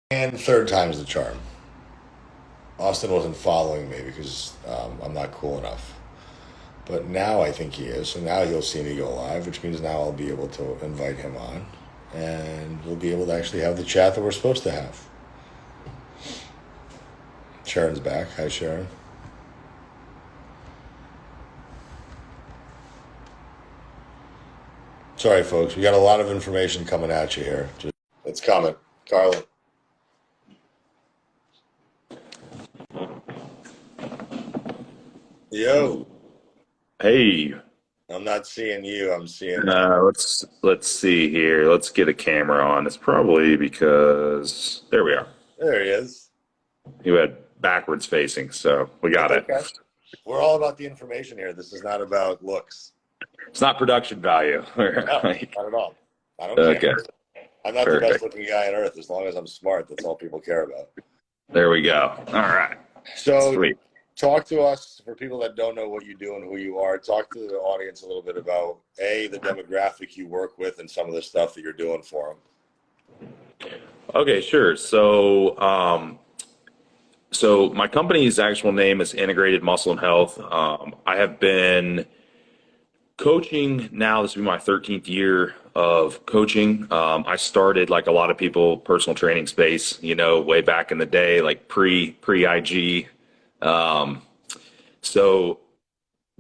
And third time's the charm. Austin wasn't following me because I'm not cool enough. But now I think he is. So now he'll see me go live, which means now I'll be able to invite him on. And we'll be able to actually have the chat that we're supposed to have. Sharon's back. Hi, Sharon. Sorry, folks. We got a lot of information coming at you here. It's coming. Carla. Yo. Hey, I'm not seeing you. I'm seeing. let's see here. Let's get a camera on. It's probably because there we are. There he is. You had backwards facing, so we got That's it. okay. We're all about the information here. This is not about looks. It's not production value. No, Like, not at all. I don't care. okay, I'm not the best perfect. looking guy on earth. As long as I'm smart, that's all people care about. There we go. All right, So, sweet. talk to us for people that don't know what you do and who you are. Talk to the audience a little bit about the demographic you work with and some of the stuff that you're doing for Okay, sure. So my company's actual name is Integrated Muscle and Health. I have been coaching now. This will be my 13th year of coaching. I started like a lot of people, personal training space, way back in the day, like pre IG. Um, so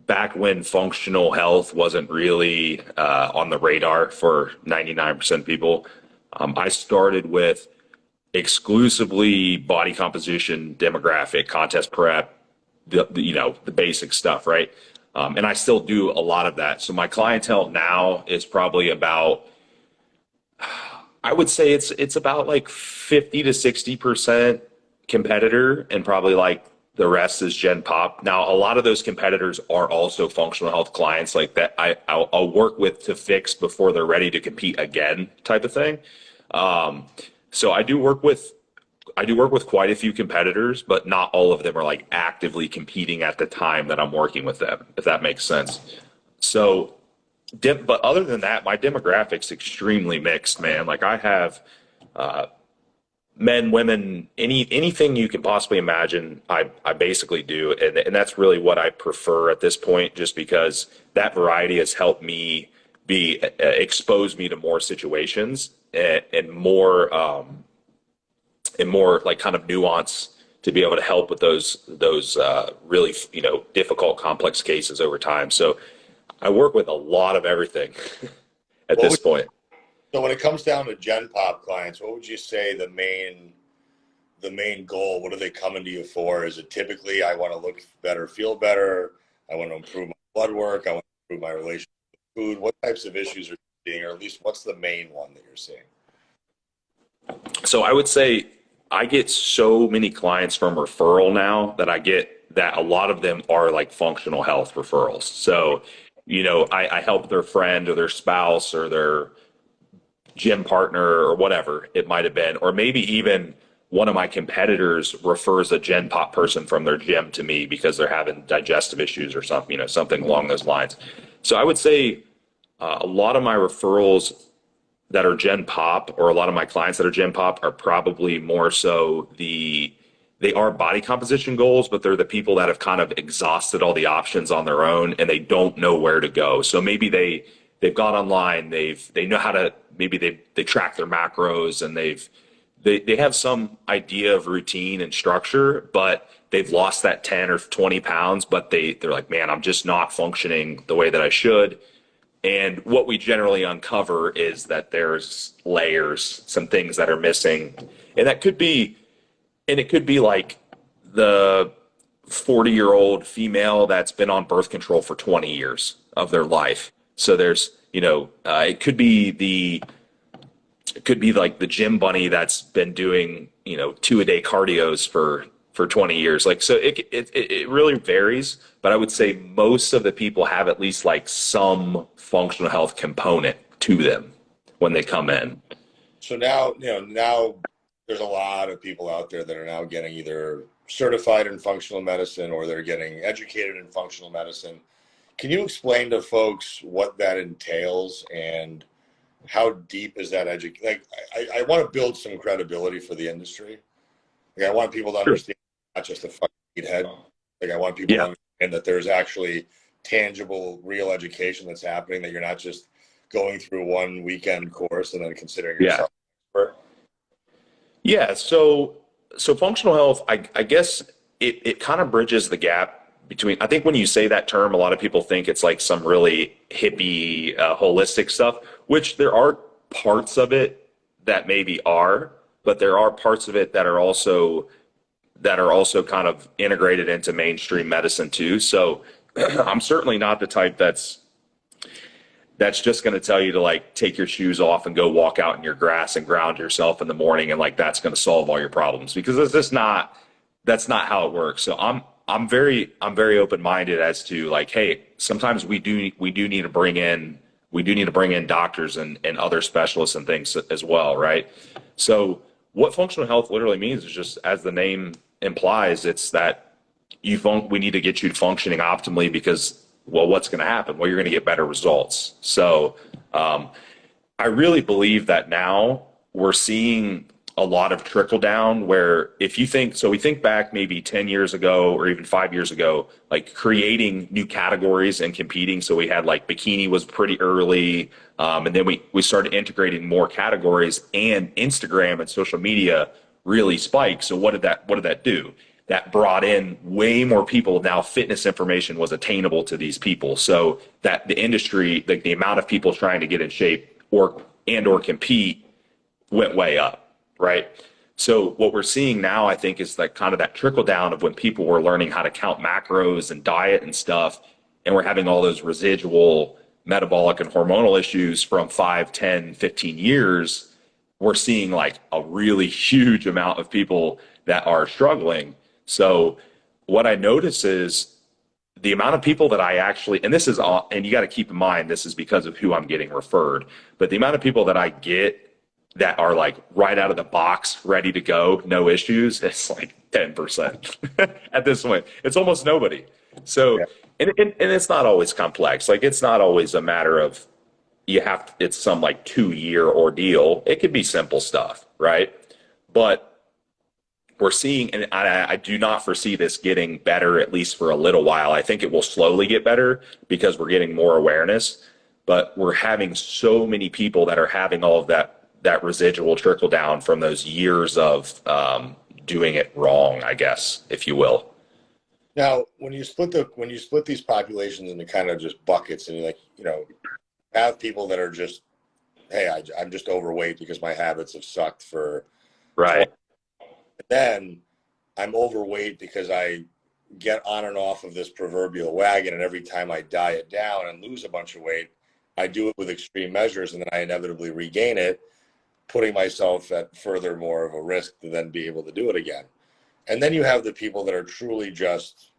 back when functional health wasn't really on the radar for 99% of people, I started with exclusively body composition, demographic, contest prep, the basic stuff, right? And I still do a lot of that. So my clientele now is probably about, I would say it's about like 50 to 60% competitor, and probably like the rest is Gen Pop. Now, a lot of those competitors are also functional health clients like that I'll work with to fix before they're ready to compete again, type of thing. Um, so I do work with quite a few competitors, but not all of them are like actively competing at the time that I'm working with them, if that makes sense. So, but other than that, my demographic's extremely mixed, man. Like I have men, women, anything you can possibly imagine. I basically do, and that's really what I prefer at this point, just because that variety has helped me be expose me to more situations and more like kind of nuance to be able to help with those really difficult complex cases over time. So I work with a lot of everything at what this would, point. so when it comes down to Gen Pop clients, what would you say the main goal? What are they coming to you for? Is it typically I want to look better, feel better, I want to improve my blood work, I want to improve my relationship with food? What types of issues are you seeing, or at least what's the main one that you're seeing? So I would say I get so many clients from referral now that I get that a lot of them are like functional health referrals. So, I help their friend or their spouse or their gym partner or whatever it might have been, or maybe even one of my competitors refers a Gen Pop person from their gym to me because they're having digestive issues or something, something along those lines. So I would say a lot of my referrals that are Gen Pop, or a lot of my clients that are Gen Pop, are probably more so they are body composition goals, but they're the people that have kind of exhausted all the options on their own and they don't know where to go. So maybe they've gone online, they know how to, maybe they track their macros, and they have some idea of routine and structure, but they've lost that 10 or 20 pounds, but they're like, man, I'm just not functioning the way that I should. And what we generally uncover is that there's layers, some things that are missing. And it could be like the 40-year-old female that's been on birth control for 20 years of their life. So it could be like the gym bunny that's been doing, 2 a day cardios for 20 years. Like, so it really varies, but I would say most of the people have at least like some functional health component to them when they come in. So now there's a lot of people out there that are now getting either certified in functional medicine or they're getting educated in functional medicine. Can you explain to folks what that entails and how deep is that education? Like, I want to build some credibility for the industry. Like, I want people to Sure. understand, not just a fucking meathead. Like, I want people to Yeah. understand that there's actually tangible, real education that's happening. That you're not just going through one weekend course and then considering Yeah. yourself an expert. Yeah. So functional health, I guess it kind of bridges the gap between, I think when you say that term, a lot of people think it's like some really hippie, holistic stuff, which there are parts of it that maybe are, but there are parts of it that are also kind of integrated into mainstream medicine too. So I'm certainly not the type that's just going to tell you to like take your shoes off and go walk out in your grass and ground yourself in the morning and like that's going to solve all your problems, because it's just not, that's not how it works. So I'm very open minded as to like, hey, sometimes we do need to bring in, we do need to bring in doctors and other specialists and things as well, right? So what functional health literally means is just, as the name implies, it's that we need to get you functioning optimally, because, well, what's going to happen? Well, you're going to get better results. So I really believe that now we're seeing a lot of trickle down, where if you think, so we think back maybe 10 years ago or even 5 years ago, like creating new categories and competing. So we had like bikini was pretty early. And then we started integrating more categories, and Instagram and social media really spiked. So what did that do? That brought in way more people. Now fitness information was attainable to these people. So that the industry, like the amount of people trying to get in shape or compete went way up, right? So what we're seeing now, I think, is like kind of that trickle down of when people were learning how to count macros and diet and stuff, and we're having all those residual metabolic and hormonal issues from 5, 10, 15 years. We're seeing like a really huge amount of people that are struggling. So what I notice is the amount of people that I actually, and this is all, and you got to keep in mind, this is because of who I'm getting referred, but the amount of people that I get that are like right out of the box, ready to go, no issues, it's like 10% at this point. It's almost nobody. So, Yeah. and it's not always complex. Like it's not always a matter of it's some like 2 year ordeal. It could be simple stuff, right? But we're seeing, and I do not foresee this getting better, at least for a little while. I think it will slowly get better because we're getting more awareness, but we're having so many people that are having all of that residual trickle down from those years of doing it wrong, I guess, if you will. Now, when you split these populations into kind of just buckets, and you like, have people that are just, hey, I'm just overweight because my habits have sucked for 20. Right. Then I'm overweight because I get on and off of this proverbial wagon, and every time I diet down and lose a bunch of weight, I do it with extreme measures, and then I inevitably regain it, putting myself at further more of a risk to then be able to do it again. And then you have the people that are truly just,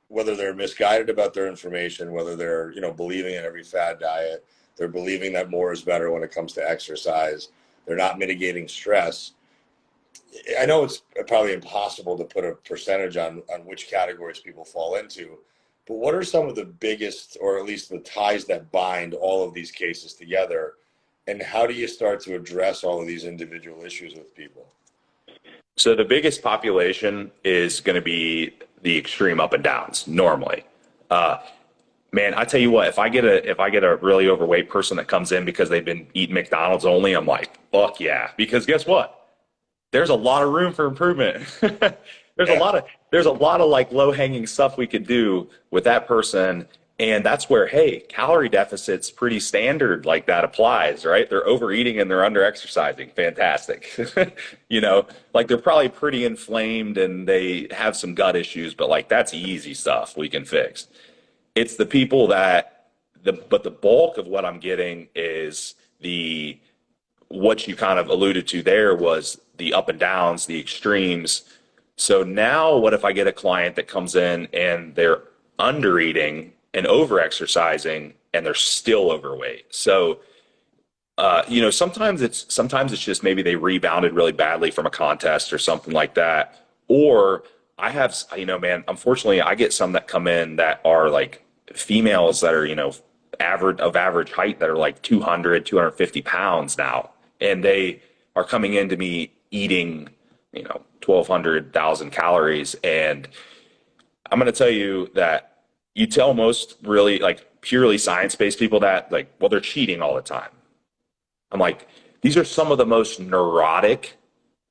whether they're misguided about their information, whether they're, believing in every fad diet, they're believing that more is better when it comes to exercise, they're not mitigating stress. I know it's probably impossible to put a percentage on which categories people fall into, but what are some of the biggest, or at least the ties that bind all of these cases together? And how do you start to address all of these individual issues with people? So the biggest population is going to be the extreme up and downs normally. Man, I tell you what, if I get a really overweight person that comes in because they've been eating McDonald's only, I'm like, fuck yeah. Because guess what? There's a lot of room for improvement. There's a lot of like low hanging stuff we could do with that person. And that's where, hey, calorie deficit's pretty standard. Like that applies, right? They're overeating and they're under exercising. Fantastic. Like they're probably pretty inflamed and they have some gut issues, but like that's easy stuff we can fix. It's the people but the bulk of what I'm getting is what you kind of alluded to there was the up and downs, the extremes. So now what if I get a client that comes in and they're under eating and over exercising and they're still overweight? So, sometimes it's just maybe they rebounded really badly from a contest or something like that. Or I have, man, unfortunately I get some that come in that are like females that are, average height that are like 200, 250 pounds now. And they are coming into me eating, 1,200, 1,000 calories. And I'm going to tell you that you tell most really like purely science-based people that like, well, they're cheating all the time. I'm like, these are some of the most neurotic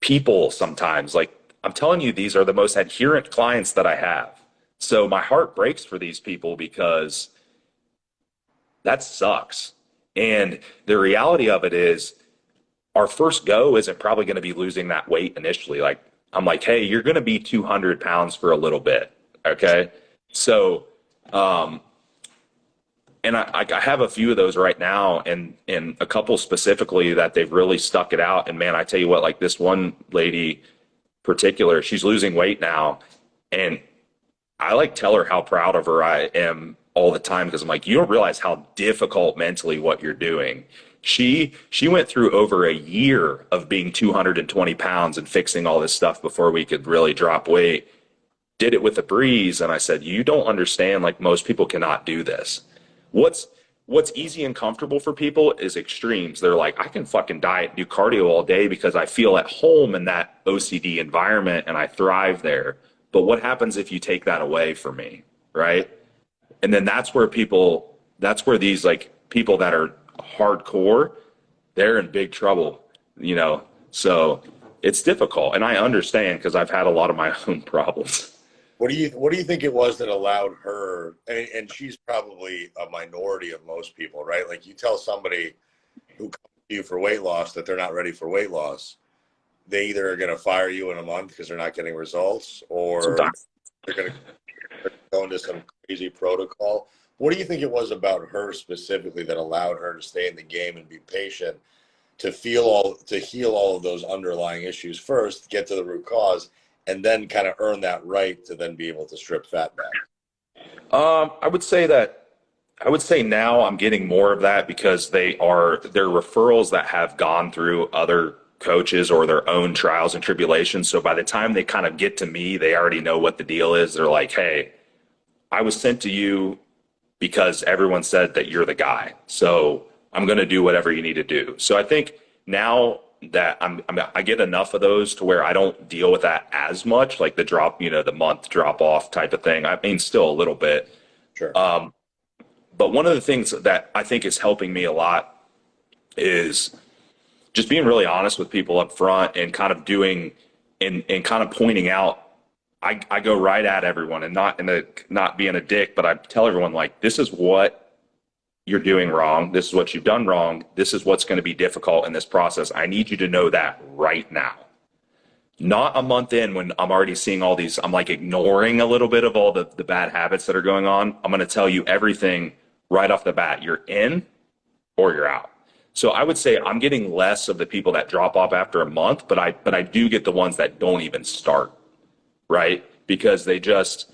people sometimes. Like, I'm telling you, these are the most adherent clients that I have. So my heart breaks for these people because that sucks. And the reality of it is, our first go isn't probably going to be losing that weight initially. Like, I'm like, hey, you're going to be 200 pounds for a little bit. Okay. So, and I have a few of those right now, and a couple specifically that they've really stuck it out. And man, I tell you what, like this one lady particular, she's losing weight now. And I like tell her how proud of her I am all the time because I'm like, you don't realize how difficult mentally what you're doing. She went through over a year of being 220 pounds and fixing all this stuff before we could really drop weight. Did it with a breeze. And I said, you don't understand, like most people cannot do this. What's easy and comfortable for people is extremes. They're like, I can fucking diet, do cardio all day because I feel at home in that OCD environment and I thrive there. But what happens if you take that away from me, right? And then that's where these like people that are hardcore, they're in big trouble. So it's difficult. And I understand because I've had a lot of my own problems. What do you think it was that allowed her, and she's probably a minority of most people, right? Like you tell somebody who comes to you for weight loss that they're not ready for weight loss, they either are going to fire you in a month because they're not getting results, or Sometimes. they're going to go into some crazy protocol. What do you think it was about her specifically that allowed her to stay in the game and be patient to heal all of those underlying issues first, get to the root cause, and then kind of earn that right to then be able to strip fat back? I would say now I'm getting more of that because they're referrals that have gone through other coaches or their own trials and tribulations. So by the time they kind of get to me, they already know what the deal is. They're like, hey, I was sent to you because everyone said that you're the guy. So I'm going to do whatever you need to do. So I think now that I get enough of those to where I don't deal with that as much, like the month drop off type of thing. I mean, still a little bit. Sure. But one of the things that I think is helping me a lot is just being really honest with people up front and kind of doing and kind of pointing out. I go right at everyone and not being a dick, but I tell everyone like, this is what you're doing wrong. This is what you've done wrong. This is what's going to be difficult in this process. I need you to know that right now. Not a month in when I'm already seeing all these, I'm like ignoring a little bit of all the bad habits that are going on. I'm going to tell you everything right off the bat. You're in or you're out. So I would say I'm getting less of the people that drop off after a month, but I do get the ones that don't even start, right? Because they just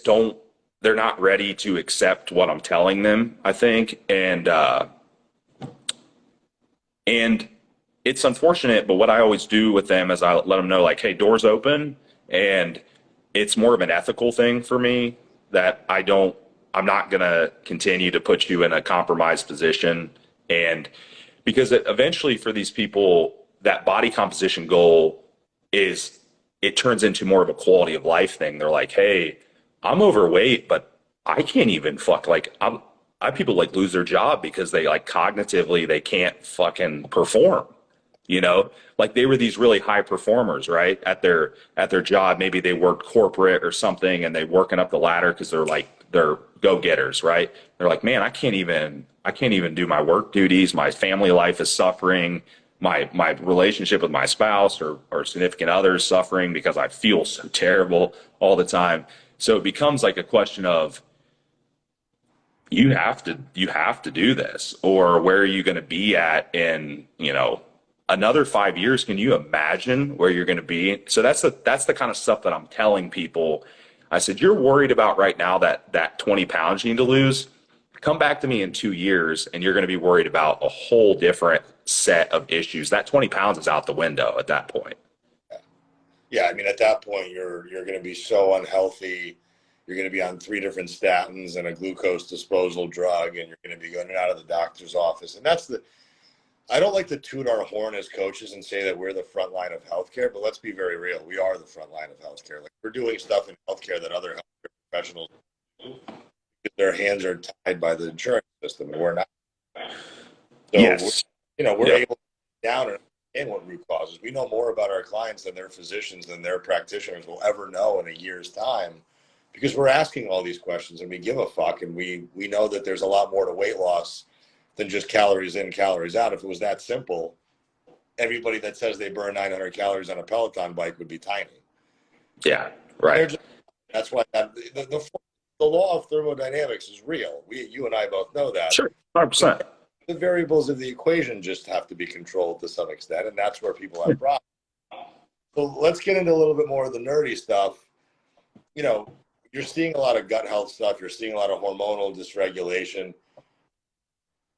don't, they're not ready to accept what I'm telling them, I think. And it's unfortunate, but what I always do with them is I let them know like, hey, doors open. And it's more of an ethical thing for me that I'm not going to continue to put you in a compromised position. And because eventually for these people, that body composition goal it turns into more of a quality of life thing. They're like, hey, I'm overweight, but I can't even I have people like lose their job because they like cognitively, they can't fucking perform, like they were these really high performers, right? At their job. Maybe they worked corporate or something and they're working up the ladder because they're go-getters, right? They're like, man, I can't even do my work duties. My family life is suffering. My relationship with my spouse or significant other is suffering because I feel so terrible all the time. So it becomes like a question of you have to do this, or where are you going to be at in another 5 years? Can you imagine where you're going to be? So that's the kind of stuff that I'm telling people. I said, you're worried about right now that 20 pounds you need to lose. Come back to me in 2 years and you're going to be worried about a whole different set of issues. That 20 pounds is out the window at that point. Yeah, I mean, at that point, you're going to be so unhealthy you're going to be on 3 different statins and a glucose disposal drug, and you're going to be going out of the doctor's office. And I don't like to toot our horn as coaches and say that we're the front line of healthcare, but let's be very real. We are the front line of healthcare. Like, we're doing stuff in healthcare that other healthcare professionals do because their hands are tied by the insurance system, and we're not. So, Yes. we're Yep. able to get down and understand what root causes. We know more about our clients than their physicians, than their practitioners will ever know in a year's time, because we're asking all these questions and we give a fuck, and we know that there's a lot more to weight loss than just calories in, calories out. If it was that simple, everybody that says they burn 900 calories on a Peloton bike would be tiny. Yeah. Right. That's why the law of thermodynamics is real. You and I both know that. Sure. 100%. The variables of the equation just have to be controlled to some extent, and that's where people have problems. So let's get into a little bit more of the nerdy stuff. You're seeing a lot of gut health stuff. You're seeing a lot of hormonal dysregulation.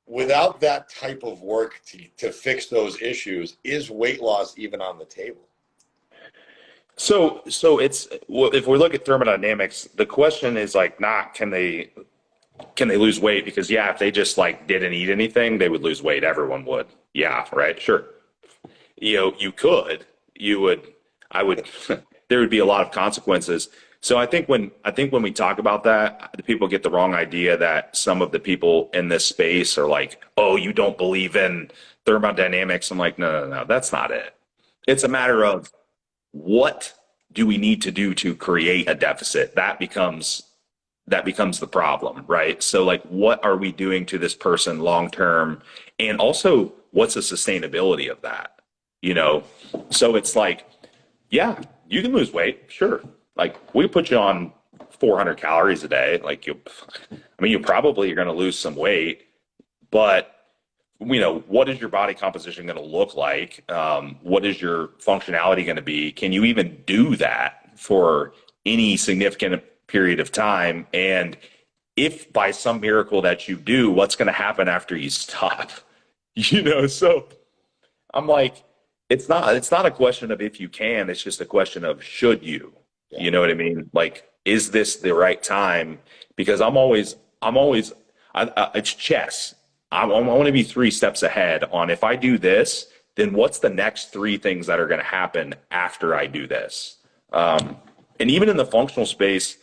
Without that type of work to fix those issues, is weight loss even on the table? So if we look at thermodynamics, the question is like not can they lose weight? Because if they just like didn't eat anything, they would lose weight. Everyone would. Yeah, right. Sure. I would, there would be a lot of consequences. So I think when we talk about that, the people get the wrong idea that some of the people in this space are like, oh, you don't believe in thermodynamics. I'm like, no, that's not it. It's a matter of what do we need to do to create a deficit? That becomes the problem, right? So like, what are we doing to this person long term? And also, what's the sustainability of that? So it's like, yeah, you can lose weight, sure. Like, we put you on 400 calories a day. Like, you probably are going to lose some weight, but what is your body composition going to look like? What is your functionality going to be? Can you even do that for any significant period of time? And if by some miracle that you do, what's going to happen after you stop? So I'm like, it's not a question of if you can, it's just a question of should you. Yeah. You know what I mean? Like, is this the right time? Because it's chess. I want to be 3 steps ahead on if I do this, then what's the next 3 things that are going to happen after I do this? And even in the functional space,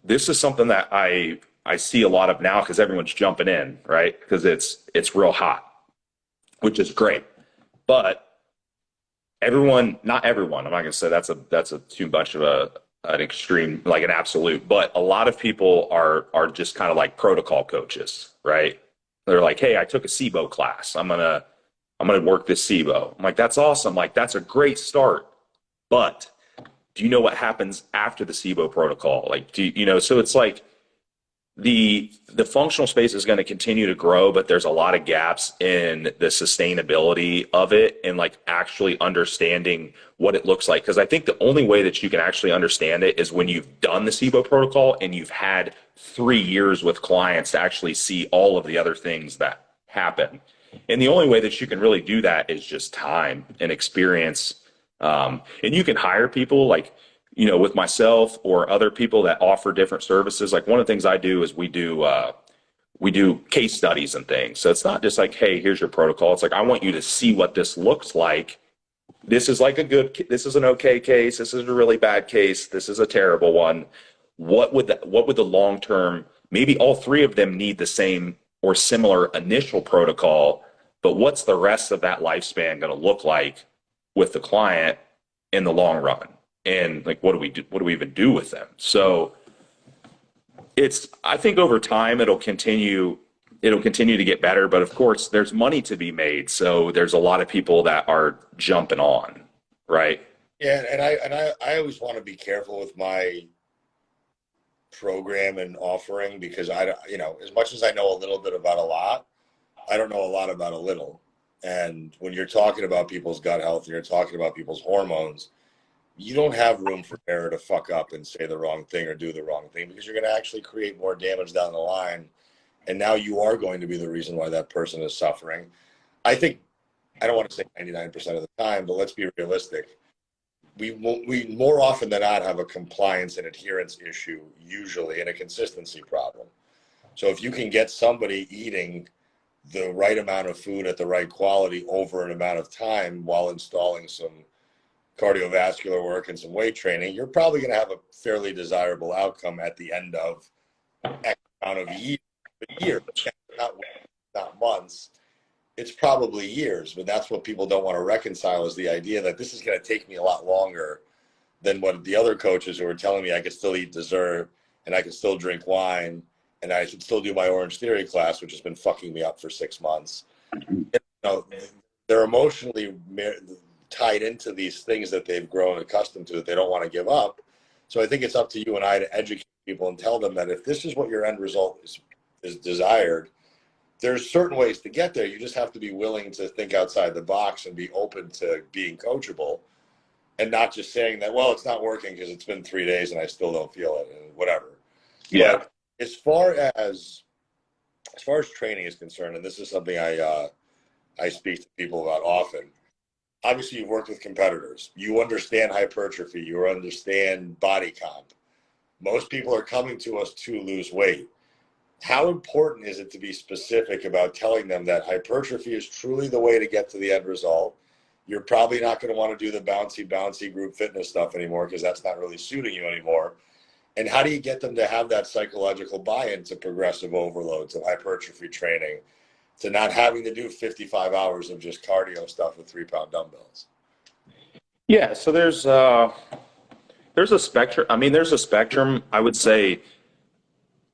this is something that I see a lot of now because everyone's jumping in, right? Because it's real hot, which is great. But not everyone, I'm not going to say that's a too much of an extreme, like an absolute, but a lot of people are just kind of like protocol coaches, right? They're like, hey, I took a SIBO class. I'm gonna work this SIBO. I'm like, that's awesome. Like, that's a great start. But do you know what happens after the SIBO protocol? Like, so it's like the functional space is going to continue to grow, but there's a lot of gaps in the sustainability of it and like actually understanding what it looks like. Because I think the only way that you can actually understand it is when you've done the SIBO protocol and you've had 3 years with clients to actually see all of the other things that happen. And the only way that you can really do that is just time and experience. And you can hire people like, with myself or other people that offer different services. Like, one of the things I do is we do case studies and things. So it's not just like, hey, here's your protocol. It's like, I want you to see what this looks like. This is like this is an okay case. This is a really bad case. This is a terrible one. What would the long term, maybe all 3 of them need the same or similar initial protocol, but what's the rest of that lifespan going to look like with the client in the long run? And like, what do we do? What do we even do with them? So I think over time it'll continue to get better, but of course there's money to be made. So there's a lot of people that are jumping on, right? Yeah. And I always want to be careful with my program and offering, because as much as I know a little bit about a lot, I don't know a lot about a little. And when you're talking about people's gut health and you're talking about people's hormones, you don't have room for error to fuck up and say the wrong thing or do the wrong thing, because you're going to actually create more damage down the line. And now you are going to be the reason why that person is suffering. I don't want to say 99% of the time, but let's be realistic. we more often than not have a compliance and adherence issue usually, and a consistency problem. So if you can get somebody eating the right amount of food at the right quality over an amount of time while installing some cardiovascular work and some weight training, you're probably going to have a fairly desirable outcome at the end of X amount of years, not months. It's probably years, but that's what people don't want to reconcile, is the idea that this is going to take me a lot longer than what the other coaches who are telling me I could still eat dessert and I could still drink wine and I should still do my Orange Theory class, which has been fucking me up for 6 months. You know, they're emotionally tied into these things that they've grown accustomed to that they don't want to give up. So I think it's up to you and I to educate people and tell them that if this is what your end result is desired, there's certain ways to get there. You just have to be willing to think outside the box and be open to being coachable, and not just saying that, well, it's not working because it's been 3 days and I still don't feel it and whatever. Yeah. But as far as training is concerned, and this is something I speak to people about often. Obviously, you've worked with competitors. You understand hypertrophy. You understand body comp. Most people are coming to us to lose weight. How important is it to be specific about telling them that hypertrophy is truly the way to get to the end result? You're probably not going to want to do the bouncy group fitness stuff anymore because that's not really suiting you anymore. And how do you get them to have that psychological buy-in to progressive overload, to hypertrophy training, to not having to do 55 hours of just cardio stuff with 3-pound dumbbells? Yeah. So there's a spectrum. I mean, there's a spectrum. I would say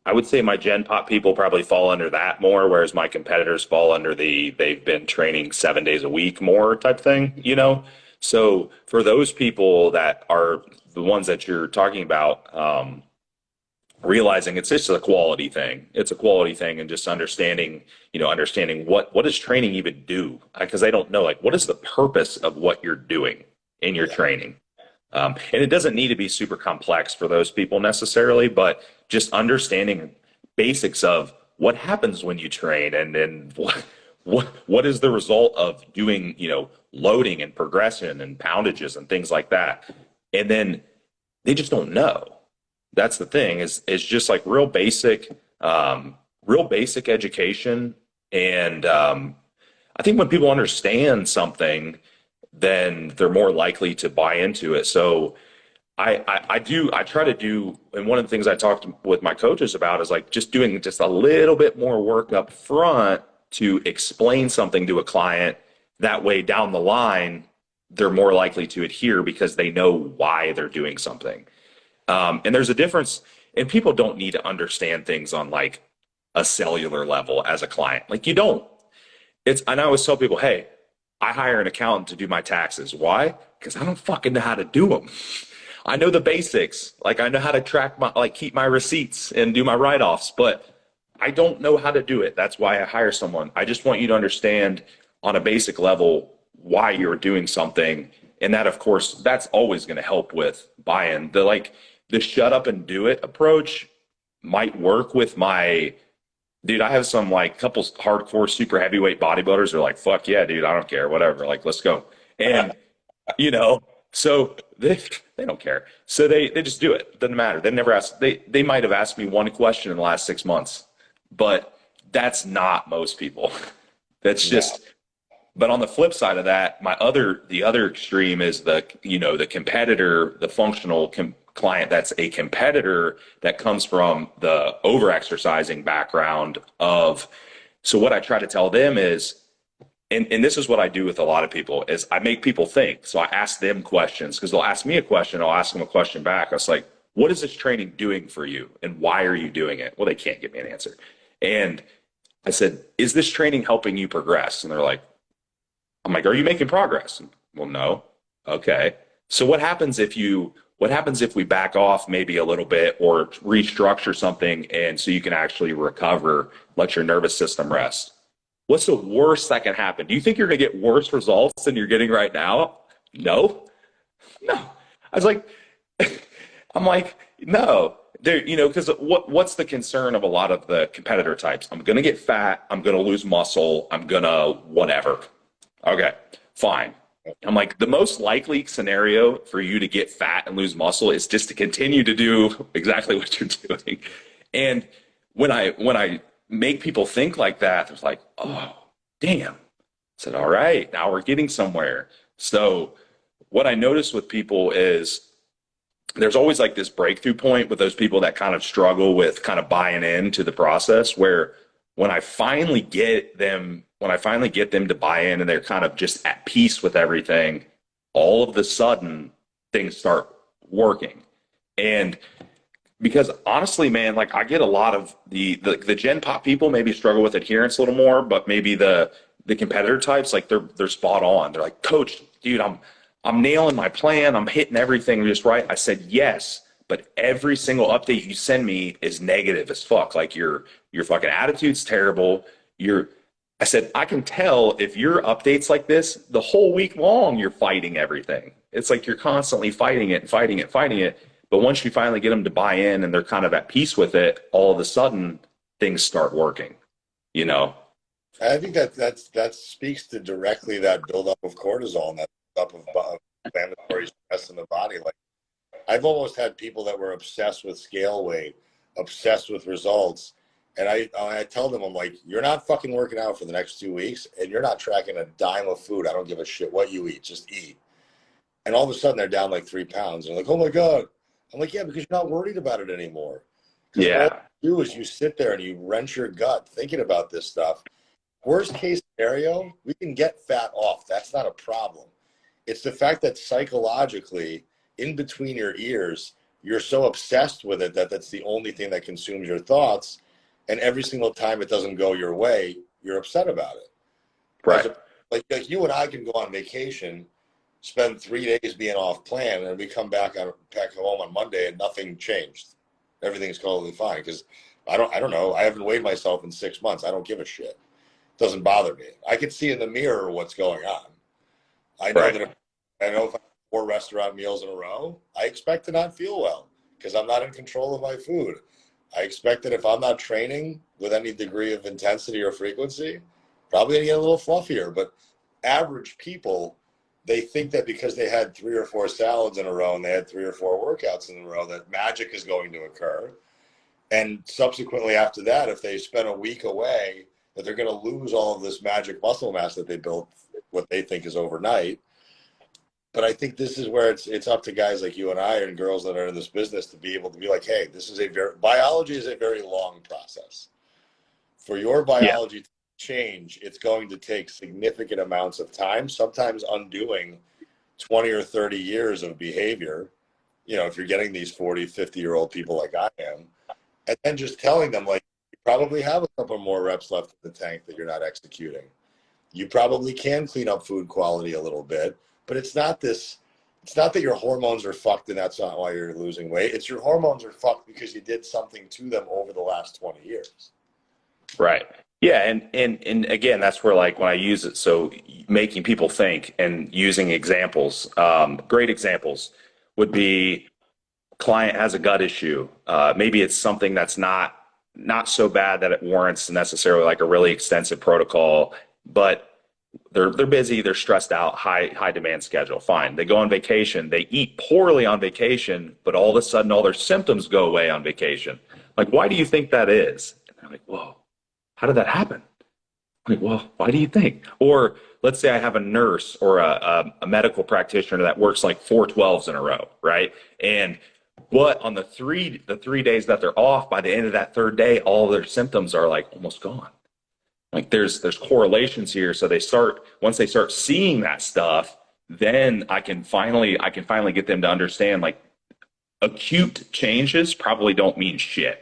my Gen Pop people probably fall under that more, whereas my competitors fall under they've been training 7 days a week more type thing, you know? So for those people that are the ones that you're talking about, realizing it's just a quality thing. It's a quality thing, and just understanding what does training even do? Because I don't know, like, what is the purpose of what you're doing in your training? And it doesn't need to be super complex for those people necessarily, but just understanding basics of what happens when you train, and then what is the result of doing, loading and progression and poundages and things like that. And then they just don't know. That's the thing, is just like real basic education. And I think when people understand something, then they're more likely to buy into it. So I try to do, and one of the things I talked with my coaches about is like just doing just a little bit more work up front to explain something to a client. That way down the line, they're more likely to adhere because they know why they're doing something. And there's a difference, and people don't need to understand things on like a cellular level as a client. Like you don't. And I always tell people, hey, I hire an accountant to do my taxes. Why? Because I don't fucking know how to do them. I know the basics. Like I know how to keep my receipts and do my write-offs, but I don't know how to do it. That's why I hire someone. I just want you to understand on a basic level why you're doing something. And that, of course, that's always going to help with buy-in. The shut up and do it approach might work with dude, I have some like couple hardcore super heavyweight bodybuilders who are like, fuck yeah, dude, I don't care, whatever. Like, let's go. And, so they don't care. So they just do it. Doesn't matter. They never ask. They might have asked me one question in the last 6 months, but that's not most people. That's just, but on the flip side of that, the other extreme is the competitor, the functional client that's a competitor that comes from the over-exercising background of. So what I try to tell them is, and this is what I do with a lot of people, is I make people think. So I ask them questions, because they'll ask me a question, I'll ask them a question back. I was like, what is this training doing for you? And why are you doing it? Well, they can't give me an answer. And I said, is this training helping you progress? And they're like, I'm like, are you making progress? Well, no. Okay. So what happens if we back off maybe a little bit or restructure something, and so you can actually recover, let your nervous system rest? What's the worst that can happen? Do you think you're going to get worse results than you're getting right now? No. I was like, I'm like, no. Because what's the concern of a lot of the competitor types? I'm going to get fat. I'm going to lose muscle. I'm going to whatever. Okay, fine. I'm like, the most likely scenario for you to get fat and lose muscle is just to continue to do exactly what you're doing. And when I make people think like that, they're like, oh, damn. I said, all right, now we're getting somewhere. So what I notice with people is there's always like this breakthrough point with those people that kind of struggle with kind of buying into the process where when I finally get them to buy in and they're kind of just at peace with everything, all of the sudden things start working. And because honestly, man, like I get a lot of the Gen Pop people maybe struggle with adherence a little more, but maybe the competitor types, like they're spot on. They're like, Coach, dude, I'm nailing my plan. I'm hitting everything just right. I said, yes, but every single update you send me is negative as fuck. Like your fucking attitude's terrible. I said, I can tell if your updates like this, the whole week long, you're fighting everything. It's like you're constantly fighting it and fighting it, fighting it. But once you finally get them to buy in and they're kind of at peace with it, all of a sudden things start working, you know? I think that speaks to directly that buildup of cortisol and that buildup of inflammatory stress in the body. Like I've almost had people that were obsessed with scale weight, obsessed with results. And I tell them, I'm like, you're not fucking working out for the next 2 weeks and you're not tracking a dime of food. I don't give a shit what you eat, just eat. And all of a sudden they're down like 3 pounds. And they're like, oh my God. I'm like, yeah, because you're not worried about it anymore. Because Yeah. all you do is you sit there and you wrench your gut thinking about this stuff. Worst case scenario, we can get fat off. That's not a problem. It's the fact that psychologically, in between your ears, you're so obsessed with it that that's the only thing that consumes your thoughts. And every single time it doesn't go your way, you're upset about it. Right. Like you and I can go on vacation, spend 3 days being off plan, and we come back home on Monday and nothing changed. Everything's totally fine because I don't know. I haven't weighed myself in 6 months. I don't give a shit. It doesn't bother me. I can see in the mirror what's going on. I know that if I have 4 restaurant meals in a row, I expect to not feel well because I'm not in control of my food. I expect that if I'm not training with any degree of intensity or frequency, probably gonna get a little fluffier. But average people, they think that because they had 3 or 4 salads in a row and they had 3 or 4 workouts in a row, that magic is going to occur. And subsequently after that, if they spend a week away, that they're going to lose all of this magic muscle mass that they built, what they think is overnight. But I think this is where it's up to guys like you and I and girls that are in this business to be able to be like, hey, this is biology is a very long process. For your biology to change, it's going to take significant amounts of time, sometimes undoing 20 or 30 years of behavior, if you're getting these 40, 50-year-old people like I am, and then just telling them, like, you probably have a couple more reps left in the tank that you're not executing. You probably can clean up food quality a little bit, but it's not that your hormones are fucked and that's not why you're losing weight. It's your hormones are fucked because you did something to them over the last 20 years. Right. Yeah. And again, that's where like when I use it, so making people think and using examples, great examples would be client has a gut issue. Maybe it's something that's not so bad that it warrants necessarily like a really extensive protocol, but they're busy, they're stressed out, high demand schedule. Fine. They go on vacation, they eat poorly on vacation, but all of a sudden all their symptoms go away on vacation. Like, why do you think that is? And they're like, whoa, how did that happen? I'm like, well, why do you think? Or let's say I have a nurse or a medical practitioner that works like 4 12s in a row, right? But on the three days that they're off, by the end of that third day, all their symptoms are like almost gone. Like there's correlations here. So once they start seeing that stuff, then I can finally get them to understand like acute changes probably don't mean shit,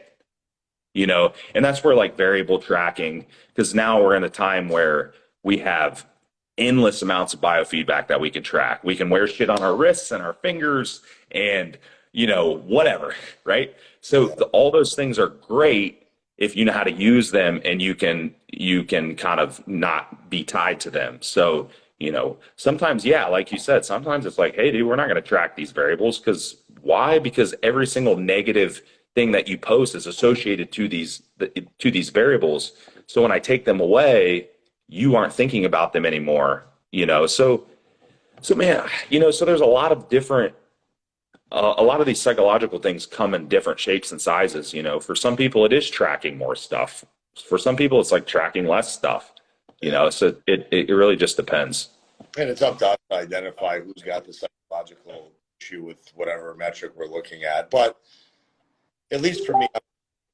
and that's where like variable tracking, because now we're in a time where we have endless amounts of biofeedback that we can track. We can wear shit on our wrists and our fingers and, whatever, right? So all those things are great if you know how to use them and you can kind of not be tied to them. So, sometimes, yeah, like you said, sometimes it's like, hey, dude, we're not going to track these variables because why? Because every single negative thing that you post is associated to these variables. So when I take them away, you aren't thinking about them anymore, So So man, so there's a lot of different, a lot of these psychological things come in different shapes and sizes. For some people, it is tracking more stuff. For some people, it's like tracking less stuff. Yeah. So it really just depends. And it's up to us to identify who's got the psychological issue with whatever metric we're looking at. But at least for me, I'm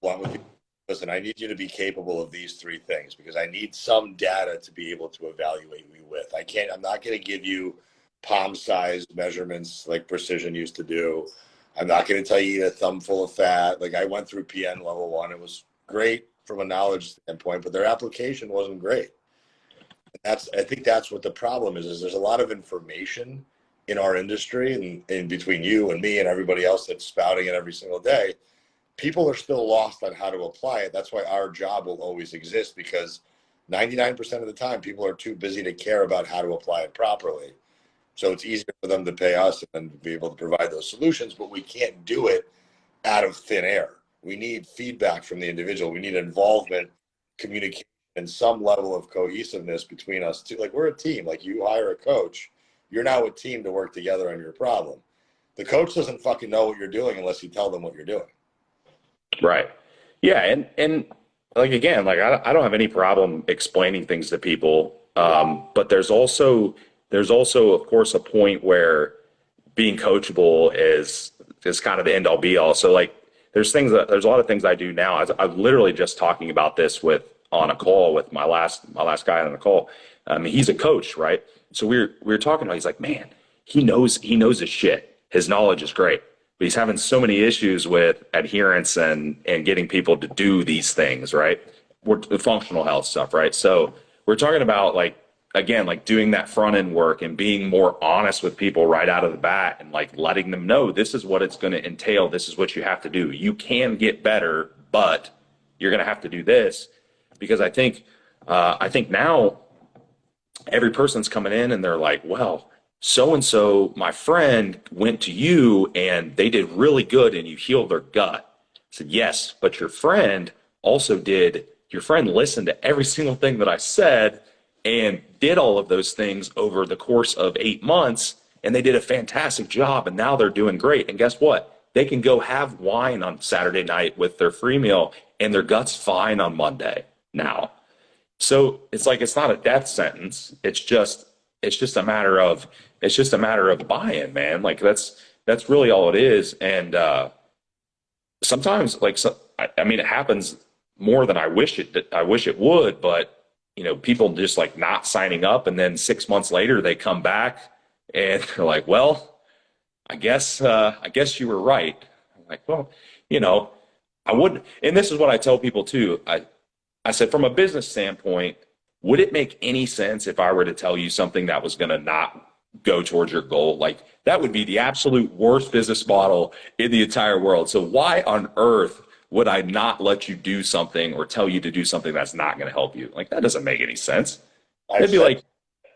blunt with you. Listen, I need you to be capable of these three things because I need some data to be able to evaluate you with. I'm not going to give you palm-sized measurements like Precision used to do. I'm not going to tell you eat a thumb full of fat. Like I went through PN level 1. It was great from a knowledge standpoint, but their application wasn't great. I think that's what the problem is there's a lot of information in our industry and in between you and me and everybody else that's spouting it every single day. People are still lost on how to apply it. That's why our job will always exist because 99% of the time people are too busy to care about how to apply it properly. So it's easier for them to pay us and be able to provide those solutions, but we can't do it out of thin air. We need feedback from the individual. We need involvement, communication, and some level of cohesiveness between us too. Like we're a team. Like you hire a coach, you're now a team to work together on your problem. The coach doesn't fucking know what you're doing unless you tell them what you're doing. Right. Yeah. And like, again, like I don't have any problem explaining things to people. But there's also, of course, a point where being coachable is kind of the end all be all. So like, there's a lot of things I do now. I'm literally just talking about this on a call with my last guy on the call. He's a coach, right? So we were talking about, he's like, man, he knows his shit. His knowledge is great, but he's having so many issues with adherence and getting people to do these things, right? The functional health stuff, right? So we're talking about like, again, like doing that front end work and being more honest with people right out of the bat and like letting them know this is what it's going to entail. This is what you have to do. You can get better, but you're going to have to do this because I think now every person's coming in and they're like, well, so and so, my friend went to you and they did really good and you healed their gut. I said, yes, but your friend listened to every single thing that I said and did all of those things over the course of 8 months, and they did a fantastic job, and now they're doing great. And guess what? They can go have wine on Saturday night with their free meal, and their gut's fine on Monday now. So it's like it's not a death sentence. It's just a matter of buy-in, man. Like that's really all it is. And sometimes, I mean, it happens more than I wish it would, but people just like not signing up, and then 6 months later they come back and they're like, "Well, I guess you were right." I'm like, well, I would, and this is what I tell people too. I said, from a business standpoint, would it make any sense if I were to tell you something that was going to not go towards your goal? Like that would be the absolute worst business model in the entire world. So why on earth would I not let you do something or tell you to do something that's not going to help you? Like that doesn't make any sense. It'd be like,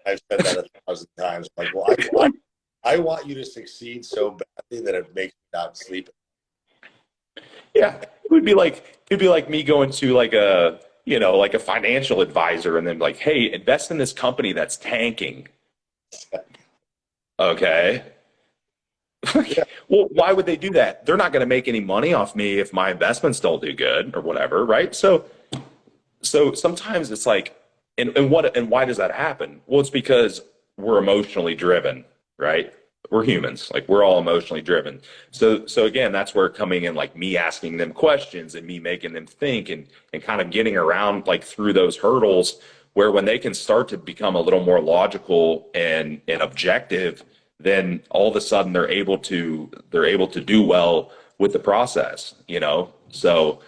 I've said that 1,000 times. Like, well, I want you to succeed so badly that it makes me not sleep. yeah, it'd be like me going to like a financial advisor and then like, hey, invest in this company that's tanking. Okay. Yeah. Well, why would they do that? They're not going to make any money off me if my investments don't do good or whatever, right? So sometimes it's like, and why does that happen? Well, it's because we're emotionally driven, right? We're humans, like we're all emotionally driven. So again, that's where coming in, like me asking them questions and me making them think and kind of getting around like through those hurdles where when they can start to become a little more logical and objective, then all of a sudden they're able to do well with the process. So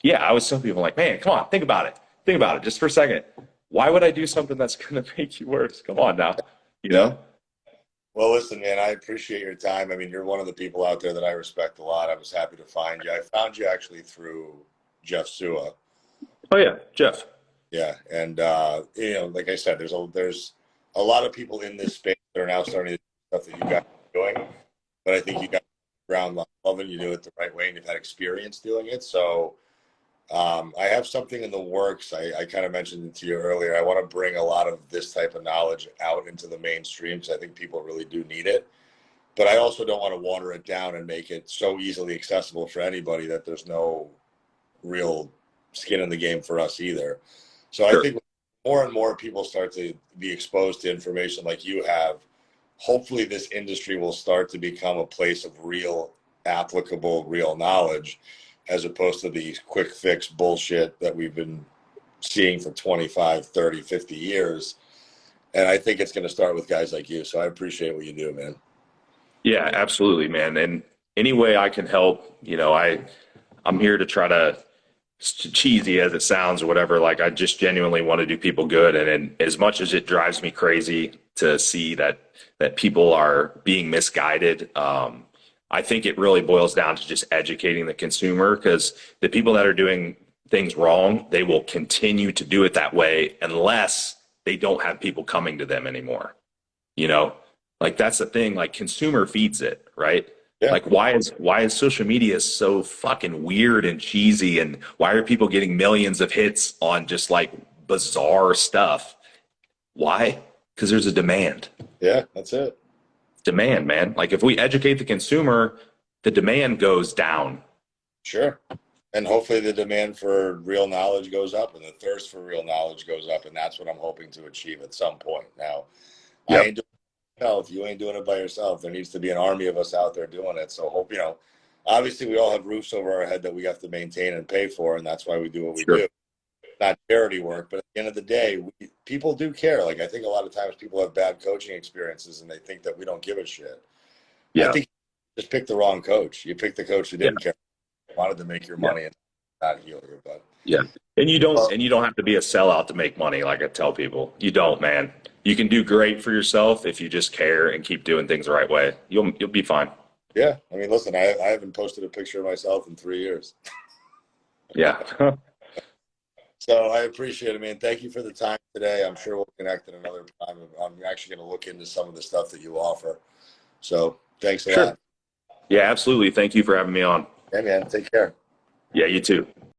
yeah, I was telling people like, man, come on, think about it just for a second. Why would I do something that's going to make you worse? Come on now, you know? Well, listen, man, I appreciate your time. I mean, you're one of the people out there that I respect a lot. I was happy to find you. I found you actually through Jeff Sua. Oh yeah, Jeff. Yeah, and like I said, there's a lot of people in this space that are now starting to do stuff that you guys are doing, but I think you got ground level and you do it the right way, and you've had experience doing it. So I have something in the works. I kind of mentioned it to you earlier. I want to bring a lot of this type of knowledge out into the mainstream because I think people really do need it. But I also don't want to water it down and make it so easily accessible for anybody that there's no real skin in the game for us either. So I Sure. think more and more people start to be exposed to information like you have. Hopefully, this industry will start to become a place of real, applicable, real knowledge, as opposed to the quick fix bullshit that we've been seeing for 25, 30, 50 years. And I think it's going to start with guys like you. So I appreciate what you do, man. Yeah, absolutely, man. And any way I can help, I'm here to try to, cheesy as it sounds or whatever, like I just genuinely want to do people good. And as much as it drives me crazy to see that people are being misguided, I think it really boils down to just educating the consumer, because the people that are doing things wrong, they will continue to do it that way unless they don't have people coming to them anymore. You know, like that's the thing, like consumer feeds it, right? Yeah. Like why is social media so fucking weird and cheesy, and why are people getting millions of hits on just like bizarre stuff? Why? Because there's a demand. Yeah, that's it. Demand, man. Like if we educate the consumer, the demand goes down. Sure. And hopefully the demand for real knowledge goes up and the thirst for real knowledge goes up. And that's what I'm hoping to achieve at some point. Now, I Yep. ain't doing it by myself. You ain't doing it by yourself. There needs to be an army of us out there doing it. So hope, obviously we all have roofs over our head that we have to maintain and pay for. And that's why we do what we Sure. do. Not charity work, but at the end of the day, people do care. Like I think a lot of times people have bad coaching experiences and they think that we don't give a shit. I Yeah. think you just picked the wrong coach. You picked the coach who Yeah. didn't care, wanted to make your Yeah. money and not heal you. But Yeah. And you don't have to be a sellout to make money, like I tell people. You don't, man. You can do great for yourself if you just care and keep doing things the right way. You'll be fine. yeah, I mean, listen, I haven't posted a picture of myself in 3 years. Yeah. So I appreciate it, man. Thank you for the time today. I'm sure we'll connect at another time. I'm actually going to look into some of the stuff that you offer. So thanks a Sure. lot. Yeah, absolutely. Thank you for having me on. Hey, man, take care. Yeah, you too.